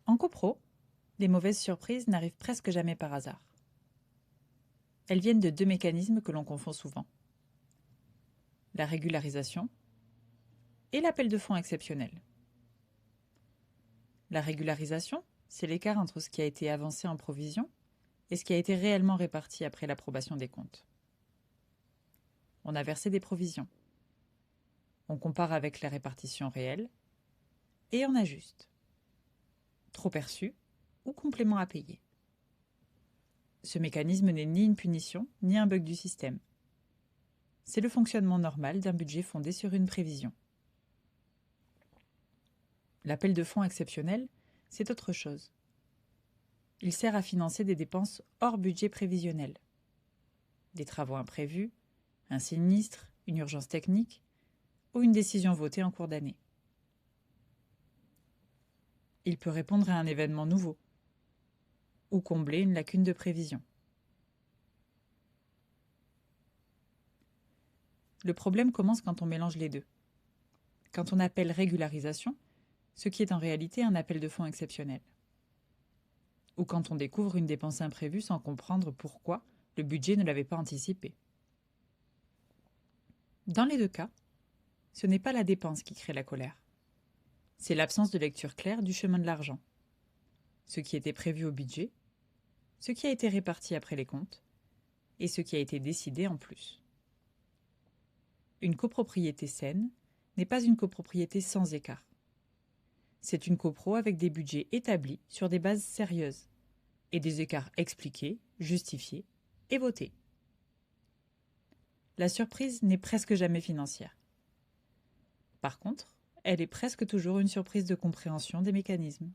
En copro, les mauvaises surprises n'arrivent presque jamais par hasard. Elles viennent de deux mécanismes que l'on confond souvent. La régularisation et l'appel de fonds exceptionnel. La régularisation, c'est l'écart entre ce qui a été avancé en provision et ce qui a été réellement réparti après l'approbation des comptes. On a versé des provisions. On compare avec la répartition réelle et on ajuste. Trop perçu ou complément à payer. Ce mécanisme n'est ni une punition ni un bug du système. C'est le fonctionnement normal d'un budget fondé sur une prévision. L'appel de fonds exceptionnel, c'est autre chose. Il sert à financer des dépenses hors budget prévisionnel. Des travaux imprévus, un sinistre, une urgence technique ou une décision votée en cours d'année. Il peut répondre à un événement nouveau ou combler une lacune de prévision. Le problème commence quand on mélange les deux. Quand on appelle régularisation, ce qui est en réalité un appel de fonds exceptionnel. Ou quand on découvre une dépense imprévue sans comprendre pourquoi le budget ne l'avait pas anticipé. Dans les deux cas, ce n'est pas la dépense qui crée la colère. C'est l'absence de lecture claire du chemin de l'argent. Ce qui était prévu au budget, ce qui a été réparti après les comptes, et ce qui a été décidé en plus. Une copropriété saine n'est pas une copropriété sans écart. C'est une copro avec des budgets établis sur des bases sérieuses et des écarts expliqués, justifiés et votés. La surprise n'est presque jamais financière. Par contre, elle est presque toujours une surprise de compréhension des mécanismes.